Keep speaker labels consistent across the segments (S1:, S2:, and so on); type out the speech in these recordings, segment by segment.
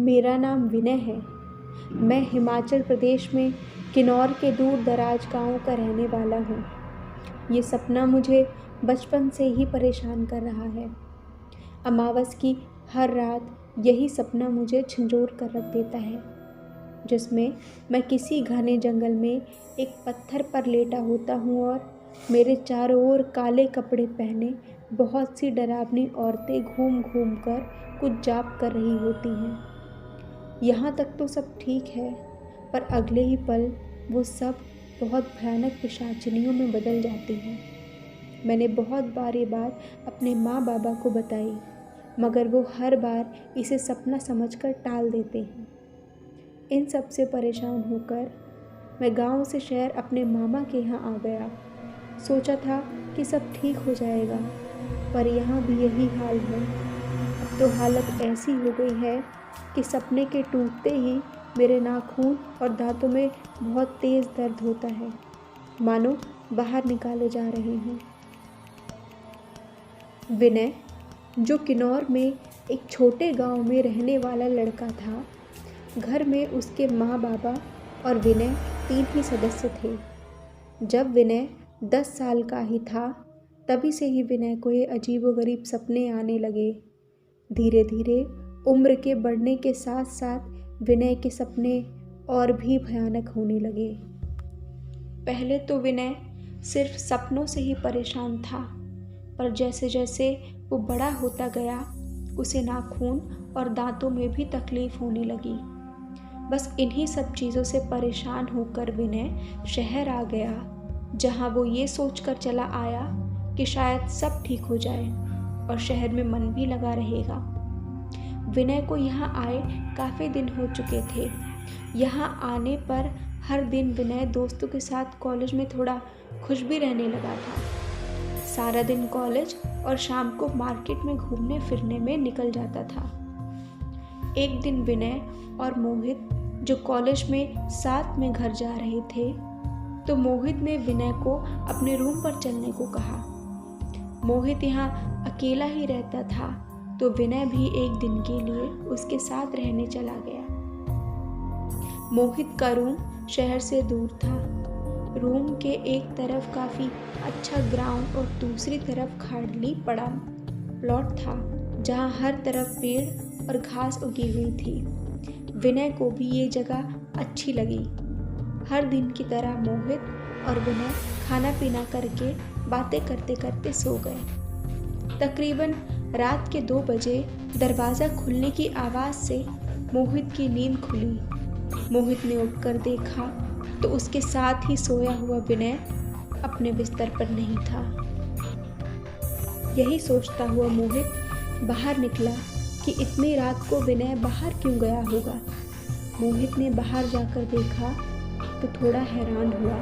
S1: मेरा नाम विनय है। मैं हिमाचल प्रदेश में किन्नौर के दूर दराज गांव का रहने वाला हूँ। ये सपना मुझे बचपन से ही परेशान कर रहा है। अमावस की हर रात यही सपना मुझे झंझोर कर रख देता है, जिसमें मैं किसी घने जंगल में एक पत्थर पर लेटा होता हूँ और मेरे चारों ओर काले कपड़े पहने बहुत सी डरावनी औरतें घूम घूम कर कुछ जाप कर रही होती हैं। यहाँ तक तो सब ठीक है, पर अगले ही पल वो सब बहुत भयानक पिशाचिनियों में बदल जाती हैं। मैंने बहुत बार ये बात अपने माँ बाबा को बताई, मगर वो हर बार इसे सपना समझकर टाल देते हैं। इन सब से परेशान होकर मैं गांव से शहर अपने मामा के यहाँ आ गया। सोचा था कि सब ठीक हो जाएगा, पर यहाँ भी यही हाल है। अब तो हालत ऐसी हो गई है कि सपने के टूटते ही मेरे नाखून और दांतों में बहुत तेज़ दर्द होता है, मानो बाहर निकाले जा रहे हों। विनय, जो किन्नौर में एक छोटे गांव में रहने वाला लड़का था, घर में उसके माँ बाबा और विनय 3 ही सदस्य थे। जब विनय 10 साल का ही था, तभी से ही विनय को ये अजीबोगरीब सपने आने लगे। धीरे धीरे उम्र के बढ़ने के साथ साथ विनय के सपने और भी भयानक होने लगे। पहले तो विनय सिर्फ सपनों से ही परेशान था, पर जैसे जैसे वो बड़ा होता गया, उसे नाखून और दांतों में भी तकलीफ होने लगी। बस इन्हीं सब चीज़ों से परेशान होकर विनय शहर आ गया, जहाँ वो ये सोचकर चला आया कि शायद सब ठीक हो जाए और शहर में मन भी लगा रहेगा। विनय को यहाँ आए काफ़ी दिन हो चुके थे। यहाँ आने पर हर दिन विनय दोस्तों के साथ कॉलेज में थोड़ा खुश भी रहने लगा था। सारा दिन कॉलेज और शाम को मार्केट में घूमने फिरने में निकल जाता था। एक दिन विनय और मोहित, जो कॉलेज में साथ में घर जा रहे थे, तो मोहित ने विनय को अपने रूम पर चलने को कहा। मोहित यहाँ अकेला ही रहता था, तो विनय भी एक दिन के लिए उसके साथ रहने चला गया। मोहित का रूम शहर से दूर था। रूम के एक तरफ काफ़ी अच्छा ग्राउंड और दूसरी तरफ खाली पड़ा प्लॉट था, जहाँ हर तरफ पेड़ और घास उगी हुई थी। विनय को भी ये जगह अच्छी लगी। हर दिन की तरह मोहित और विनय खाना पीना करके बातें करते करते सो गए। तकरीबन रात के 2 बजे दरवाज़ा खुलने की आवाज़ से मोहित की नींद खुली। मोहित ने उठकर देखा तो उसके साथ ही सोया हुआ विनय अपने बिस्तर पर नहीं था। यही सोचता हुआ मोहित बाहर निकला कि इतनी रात को विनय बाहर क्यों गया होगा। मोहित ने बाहर जाकर देखा तो थोड़ा हैरान हुआ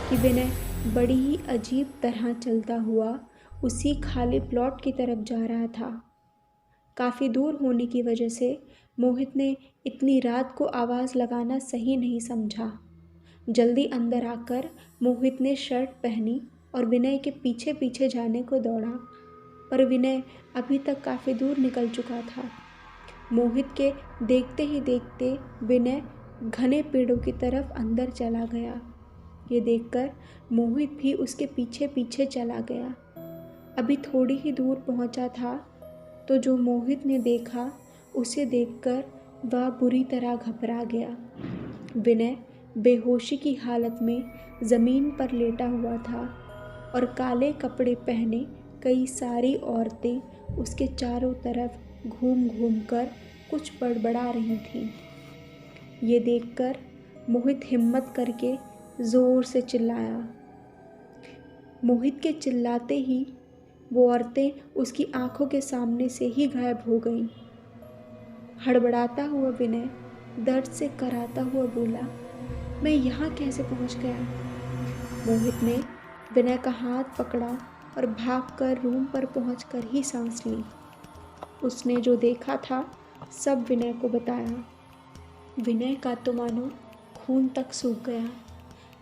S1: कि विनय बड़ी ही अजीब तरह चलता हुआ उसी खाली प्लॉट की तरफ जा रहा था। काफ़ी दूर होने की वजह से मोहित ने इतनी रात को आवाज़ लगाना सही नहीं समझा। जल्दी अंदर आकर मोहित ने शर्ट पहनी और विनय के पीछे पीछे जाने को दौड़ा, पर विनय अभी तक काफ़ी दूर निकल चुका था। मोहित के देखते ही देखते विनय घने पेड़ों की तरफ अंदर चला गया। ये देखकर मोहित भी उसके पीछे पीछे चला गया। अभी थोड़ी ही दूर पहुंचा था तो जो मोहित ने देखा, उसे देखकर वह बुरी तरह घबरा गया। विनय बेहोशी की हालत में ज़मीन पर लेटा हुआ था और काले कपड़े पहने कई सारी औरतें उसके चारों तरफ घूम घूम कर कुछ बड़बड़ा रही थीं। ये देखकर मोहित हिम्मत करके ज़ोर से चिल्लाया। मोहित के चिल्लाते ही वो औरतें उसकी आंखों के सामने से ही गायब हो गईं। हड़बड़ाता हुआ विनय दर्द से कराता हुआ बोला, मैं यहाँ कैसे पहुँच गया? मोहित ने विनय का हाथ पकड़ा और भागकर रूम पर पहुंचकर ही सांस ली। उसने जो देखा था सब विनय को बताया। विनय का तो मानो खून तक सूख गया।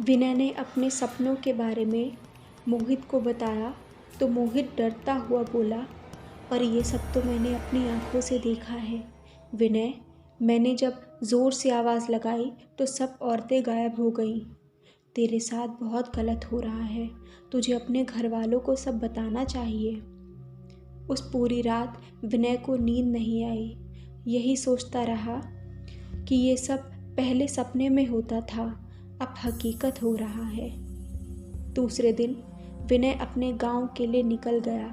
S1: विनय ने अपने सपनों के बारे में मोहित को बताया तो मोहित डरता हुआ बोला, पर ये सब तो मैंने अपनी आंखों से देखा है। विनय, मैंने जब ज़ोर से आवाज़ लगाई तो सब औरतें गायब हो गईं। तेरे साथ बहुत गलत हो रहा है, तुझे अपने घर वालों को सब बताना चाहिए। उस पूरी रात विनय को नींद नहीं आई। यही सोचता रहा कि ये सब पहले सपने में होता था, अब हकीकत हो रहा है। दूसरे दिन विनय अपने गांव के लिए निकल गया।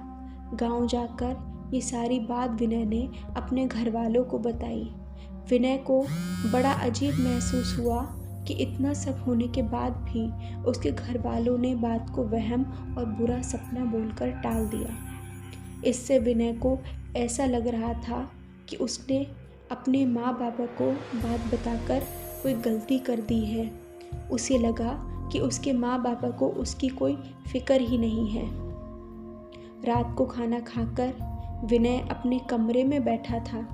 S1: गांव जाकर ये सारी बात विनय ने अपने घर वालों को बताई। विनय को बड़ा अजीब महसूस हुआ कि इतना सब होने के बाद भी उसके घर वालों ने बात को वहम और बुरा सपना बोलकर टाल दिया। इससे विनय को ऐसा लग रहा था कि उसने अपने माँ बाबा को बात बताकर कोई गलती कर दी है। उसे लगा कि उसके माँ बाबा को उसकी कोई फिक्र ही नहीं है। रात को खाना खाकर विनय अपने कमरे में बैठा था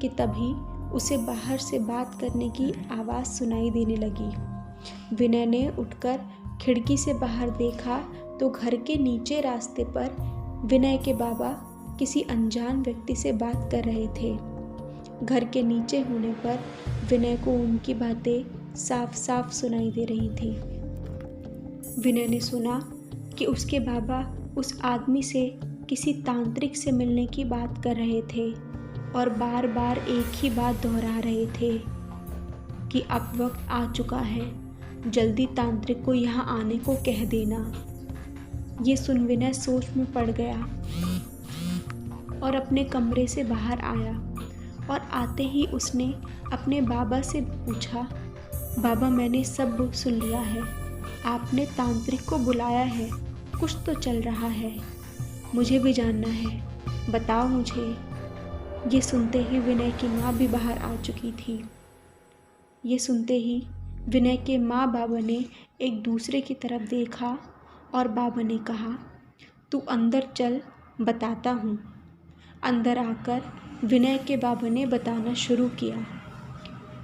S1: कि तभी उसे बाहर से बात करने की आवाज़ सुनाई देने लगी। विनय ने उठकर खिड़की से बाहर देखा तो घर के नीचे रास्ते पर विनय के बाबा किसी अनजान व्यक्ति से बात कर रहे थे। घर के नीचे होने पर विनय को उनकी बातें साफ साफ सुनाई दे रही थी। विनय ने सुना कि उसके बाबा उस आदमी से किसी तांत्रिक से मिलने की बात कर रहे थे और बार बार एक ही बात दोहरा रहे थे कि अब वक्त आ चुका है, जल्दी तांत्रिक को यहाँ आने को कह देना। ये सुन विनय सोच में पड़ गया और अपने कमरे से बाहर आया और आते ही उसने अपने बाबा से पूछा, बाबा मैंने सब सुन लिया है, आपने तांत्रिक को बुलाया है, कुछ तो चल रहा है, मुझे भी जानना है, बताओ मुझे। ये सुनते ही विनय की माँ भी बाहर आ चुकी थी। ये सुनते ही विनय के माँ बाबा ने एक दूसरे की तरफ देखा और बाबा ने कहा, तू अंदर चल, बताता हूँ। अंदर आकर विनय के बाबा ने बताना शुरू किया।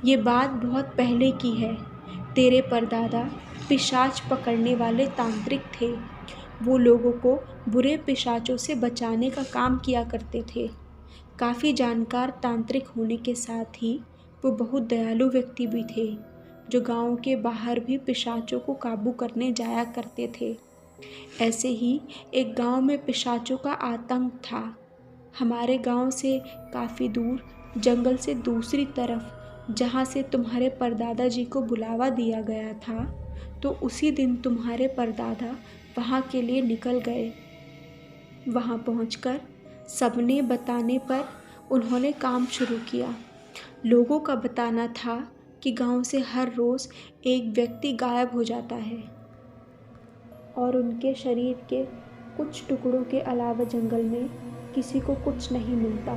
S1: ये बात बहुत पहले की है। तेरे परदादा पिशाच पकड़ने वाले तांत्रिक थे। वो लोगों को बुरे पिशाचों से बचाने का काम किया करते थे। काफ़ी जानकार तांत्रिक होने के साथ ही वो बहुत दयालु व्यक्ति भी थे, जो गांव के बाहर भी पिशाचों को काबू करने जाया करते थे। ऐसे ही एक गांव में पिशाचों का आतंक था। हमारे गांव से काफ़ी दूर जंगल से दूसरी तरफ जहाँ से तुम्हारे परदादा जी को बुलावा दिया गया था, तो उसी दिन तुम्हारे परदादा वहाँ के लिए निकल गए। वहाँ पहुँचकर सबने बताने पर उन्होंने काम शुरू किया। लोगों का बताना था कि गांव से हर रोज़ एक व्यक्ति गायब हो जाता है और उनके शरीर के कुछ टुकड़ों के अलावा जंगल में किसी को कुछ नहीं मिलता।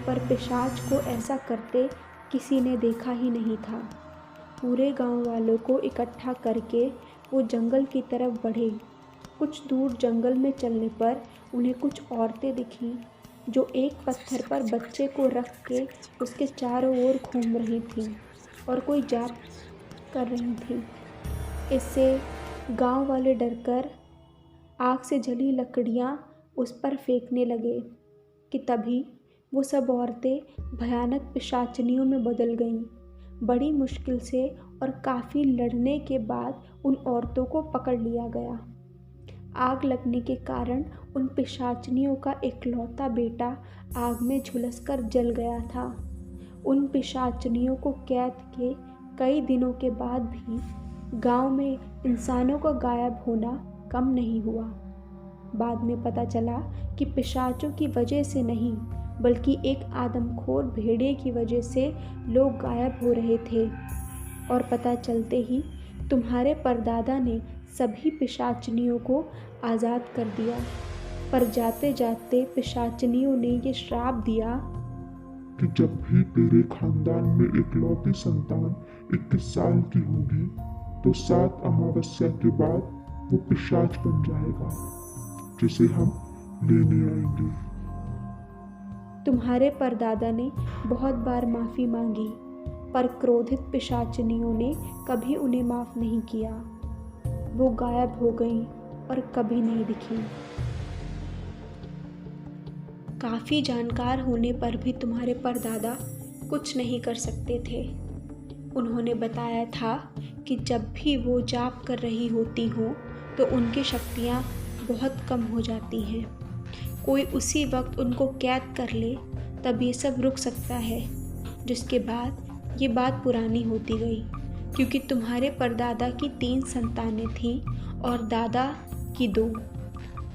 S1: पर पिशाच को ऐसा करते किसी ने देखा ही नहीं था। पूरे गांव वालों को इकट्ठा करके वो जंगल की तरफ बढ़े। कुछ दूर जंगल में चलने पर उन्हें कुछ औरतें दिखीं जो एक पत्थर पर बच्चे को रख के उसके चारों ओर घूम रही थीं और कोई जाप कर रही थीं। इससे गांव वाले डरकर आग से जली लकड़ियां उस पर फेंकने लगे कि तभी वो सब औरतें भयानक पिशाचनियों में बदल गईं। बड़ी मुश्किल से और काफ़ी लड़ने के बाद उन औरतों को पकड़ लिया गया। आग लगने के कारण उन पिशाचनियों का इकलौता बेटा आग में झुलसकर जल गया था। उन पिशाचनियों को कैद के कई दिनों के बाद भी गांव में इंसानों का गायब होना कम नहीं हुआ। बाद में पता चला कि पिशाचों की वजह से नहीं, बल्कि एक आदमखोर भेड़िए की वजह से लोग गायब हो रहे थे। और पता चलते ही तुम्हारे परदादा ने सभी पिशाचनियों को आज़ाद कर दिया। पर जाते जाते पिशाचनियों ने ये श्राप दिया
S2: कि जब भी तेरे खानदान में इकलौती संतान 21 साल की होगी तो 7 अमावस्या के बाद वो पिशाच बन जाएगा, जिसे हम लेने आएंगे।
S1: तुम्हारे परदादा ने बहुत बार माफ़ी मांगी, पर क्रोधित पिशाचनियों ने कभी उन्हें माफ़ नहीं किया। वो गायब हो गईं और कभी नहीं दिखी। काफ़ी जानकार होने पर भी तुम्हारे परदादा कुछ नहीं कर सकते थे। उन्होंने बताया था कि जब भी वो जाप कर रही होती हों तो उनकी शक्तियाँ बहुत कम हो जाती हैं। कोई उसी वक्त उनको कैद कर ले तब ये सब रुक सकता है। जिसके बाद ये बात पुरानी होती गई, क्योंकि तुम्हारे परदादा की 3 संतानें थीं और दादा की 2।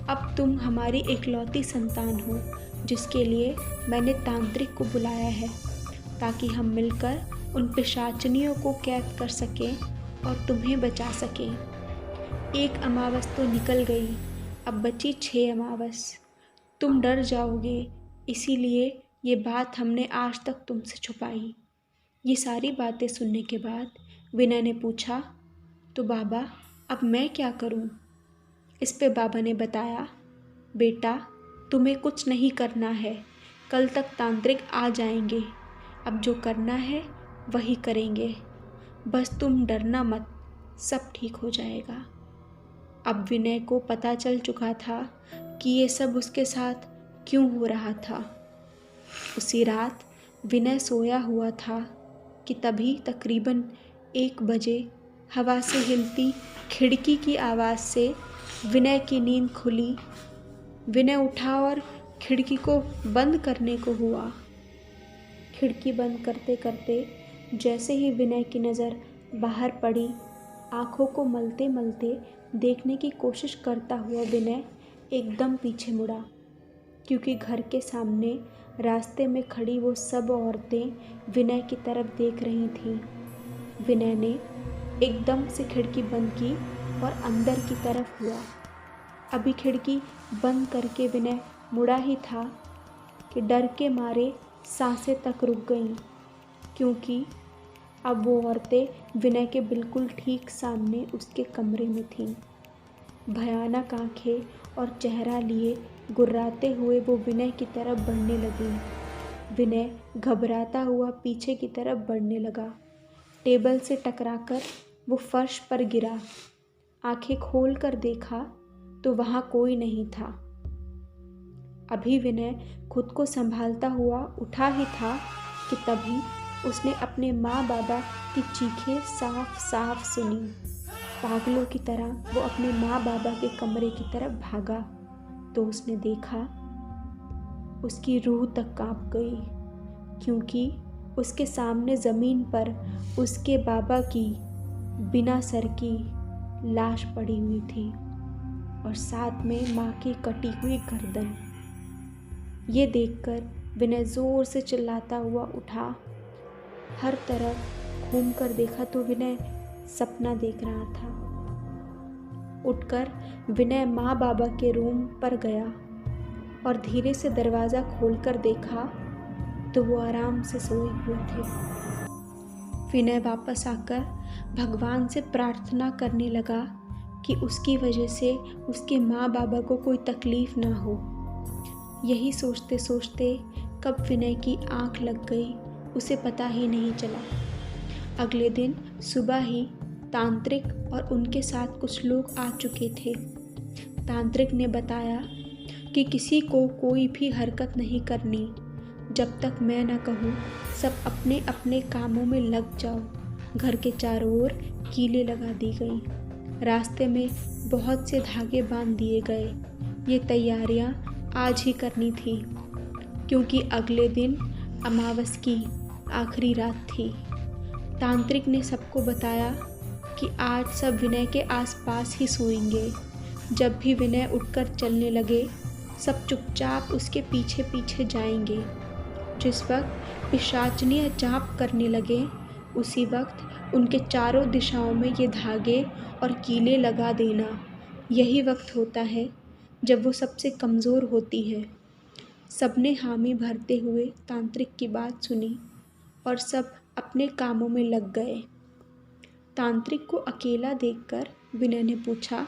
S1: अब तुम हमारी इकलौती संतान हो, जिसके लिए मैंने तांत्रिक को बुलाया है, ताकि हम मिलकर उन पिशाचनियों को कैद कर सकें और तुम्हें बचा सकें। 1 अमावस तो निकल गई, अब बची 6 अमावस। तुम डर जाओगे, इसीलिए ये बात हमने आज तक तुमसे छुपाई। ये सारी बातें सुनने के बाद विनय ने पूछा, तो बाबा अब मैं क्या करूं? इस पे बाबा ने बताया, बेटा तुम्हें कुछ नहीं करना है, कल तक तांत्रिक आ जाएंगे। अब जो करना है वही करेंगे, बस तुम डरना मत, सब ठीक हो जाएगा। अब विनय को पता चल चुका था कि ये सब उसके साथ क्यों हो रहा था। उसी रात विनय सोया हुआ था कि तभी तकरीबन 1 बजे हवा से हिलती खिड़की की आवाज़ से विनय की नींद खुली। विनय उठा और खिड़की को बंद करने को हुआ। खिड़की बंद करते करते जैसे ही विनय की नज़र बाहर पड़ी, आँखों को मलते मलते देखने की कोशिश करता हुआ विनय एकदम पीछे मुड़ा, क्योंकि घर के सामने रास्ते में खड़ी वो सब औरतें विनय की तरफ देख रही थीं। विनय ने एकदम से खिड़की बंद की और अंदर की तरफ हुआ। अभी खिड़की बंद करके विनय मुड़ा ही था कि डर के मारे सांसें तक रुक गईं, क्योंकि अब वो औरतें विनय के बिल्कुल ठीक सामने उसके कमरे में थीं। भयानक आंखें और चेहरा लिए गुर्राते हुए वो विनय की तरफ बढ़ने लगी। विनय घबराता हुआ पीछे की तरफ बढ़ने लगा। टेबल से टकराकर वो फर्श पर गिरा। आंखें खोल कर देखा तो वहाँ कोई नहीं था। अभी विनय खुद को संभालता हुआ उठा ही था कि तभी उसने अपने माँ बाबा की चीखें साफ साफ सुनी। पागलों की तरह वो अपने माँ बाबा के कमरे की तरफ भागा तो उसने देखा उसकी रूह तक कांप गई, क्योंकि उसके सामने ज़मीन पर उसके बाबा की बिना सर की लाश पड़ी हुई थी और साथ में माँ की कटी हुई गर्दन। ये देखकर विनय ज़ोर से चिल्लाता हुआ उठा। हर तरफ घूमकर देखा तो विनय सपना देख रहा था। उठकर विनय माँ बाबा के रूम पर गया और धीरे से दरवाज़ा खोलकर देखा तो वो आराम से सोए हुए थे। विनय वापस आकर भगवान से प्रार्थना करने लगा कि उसकी वजह से उसके माँ बाबा को कोई तकलीफ़ ना हो। यही सोचते सोचते कब विनय की आँख लग गई उसे पता ही नहीं चला। अगले दिन सुबह ही तांत्रिक और उनके साथ कुछ लोग आ चुके थे। तांत्रिक ने बताया कि किसी को कोई भी हरकत नहीं करनी, जब तक मैं ना कहूँ सब अपने अपने कामों में लग जाओ। घर के चारों ओर कीलें लगा दी गई। रास्ते में बहुत से धागे बांध दिए गए। ये तैयारियां आज ही करनी थी, क्योंकि अगले दिन अमावस की आखिरी रात थी। तांत्रिक ने सबको बताया कि आज सब विनय के आसपास ही सोएंगे। जब भी विनय उठकर चलने लगे सब चुपचाप उसके पीछे पीछे जाएंगे। जिस वक्त पिशाचनियाँ जाप करने लगे उसी वक्त उनके चारों दिशाओं में ये धागे और कीलें लगा देना। यही वक्त होता है जब वो सबसे कमज़ोर होती है। सबने हामी भरते हुए तांत्रिक की बात सुनी और सब अपने कामों में लग गए। तांत्रिक को अकेला देखकर विनय ने पूछा,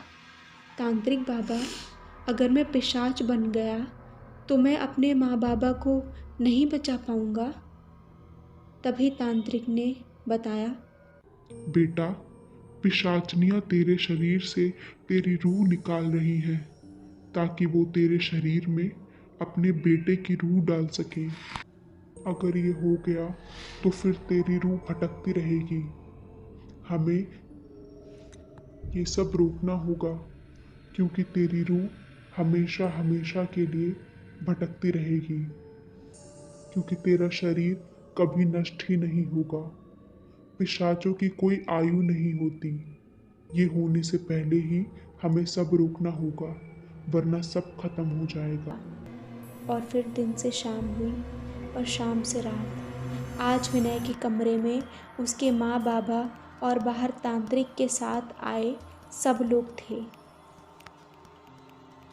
S1: तांत्रिक बाबा, अगर मैं पिशाच बन गया तो मैं अपने माँ बाबा को नहीं बचा पाऊँगा? तभी तांत्रिक ने बताया,
S2: बेटा, पिशाचनियाँ तेरे शरीर से तेरी रूह निकाल रही हैं ताकि वो तेरे शरीर में अपने बेटे की रूह डाल सके। अगर ये हो गया तो फिर तेरी रूह भटकती रहेगी। हमें ये सब रोकना होगा, क्योंकि तेरी रूह हमेशा हमेशा के लिए भटकती रहेगी, क्योंकि तेरा शरीर कभी नष्ट ही नहीं होगा। पिशाचों की कोई आयु नहीं होती। ये होने से पहले ही हमें सब रोकना होगा, वरना सब खत्म हो जाएगा।
S1: और फिर दिन से शाम हुई और शाम से रात। आज विनय के कमरे में उसके माँ बाबा और बाहर तांत्रिक के साथ आए सब लोग थे।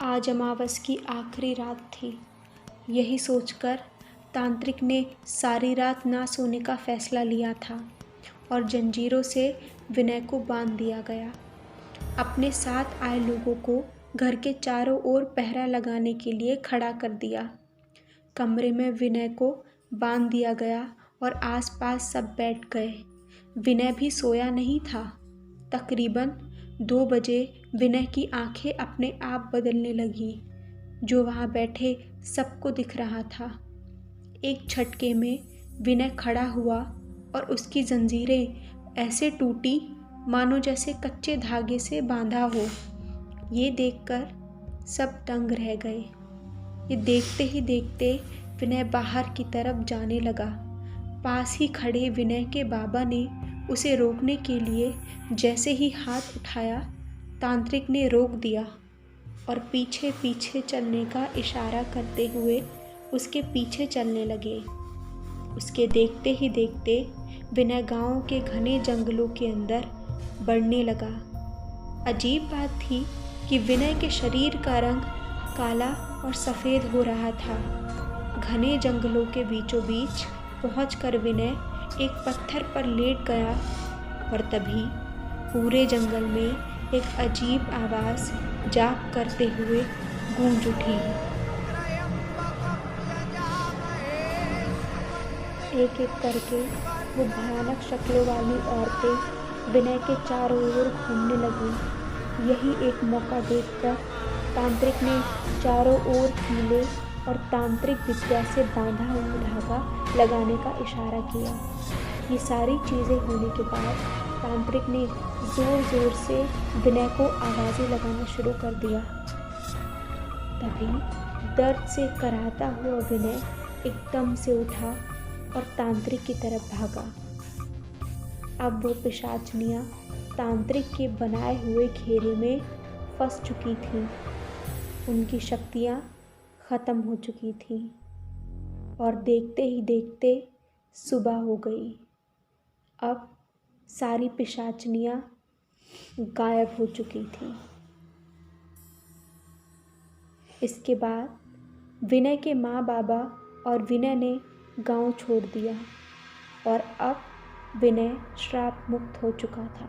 S1: आज अमावस की आखिरी रात थी। यही सोचकर तांत्रिक ने सारी रात ना सोने का फैसला लिया था और जंजीरों से विनय को बांध दिया गया। अपने साथ आए लोगों को घर के चारों ओर पहरा लगाने के लिए खड़ा कर दिया। कमरे में विनय को बांध दिया गया और आसपास सब बैठ गए। विनय भी सोया नहीं था। तकरीबन 2 बजे विनय की आंखें अपने आप बदलने लगी। जो वहाँ बैठे सबको दिख रहा था। एक झटके में विनय खड़ा हुआ और उसकी जंजीरें ऐसे टूटी मानो जैसे कच्चे धागे से बांधा हो। ये देखकर सब दंग रह गए। ये देखते ही देखते विनय बाहर की तरफ जाने लगा। पास ही खड़े विनय के बाबा ने उसे रोकने के लिए जैसे ही हाथ उठाया, तांत्रिक ने रोक दिया और पीछे पीछे चलने का इशारा करते हुए उसके पीछे चलने लगे। उसके देखते ही देखते विनय गांव के घने जंगलों के अंदर बढ़ने लगा। अजीब बात थी कि विनय के शरीर का रंग काला और सफ़ेद हो रहा था। घने जंगलों के बीचों बीच पहुंचकर विनय एक पत्थर पर लेट गया और तभी पूरे जंगल में एक अजीब आवाज़ जाप करते हुए गूंज उठी। एक एक करके वो भयानक शक्लों वाली औरतें विनय के चारों ओर घूमने लगीं। यही एक मौका देखकर तांत्रिक ने चारों ओर कीले और तांत्रिक विद्या से बांधा हुआ धागा लगाने का इशारा किया। ये सारी चीज़ें होने के बाद तांत्रिक ने ज़ोर ज़ोर से विनय को आवाज़ें लगाना शुरू कर दिया। तभी दर्द से कराहता हुआ विनय एकदम से उठा और तांत्रिक की तरफ भागा। अब वो पिशाचनियाँ तांत्रिक के बनाए हुए घेरे में फंस चुकी थीं। उनकी शक्तियाँ ख़त्म हो चुकी थीं और देखते ही देखते सुबह हो गई। अब सारी पिशाचनियाँ गायब हो चुकी थीं। इसके बाद विनय के माँ बाबा और विनय ने गांव छोड़ दिया और अब विनय श्राप मुक्त हो चुका था।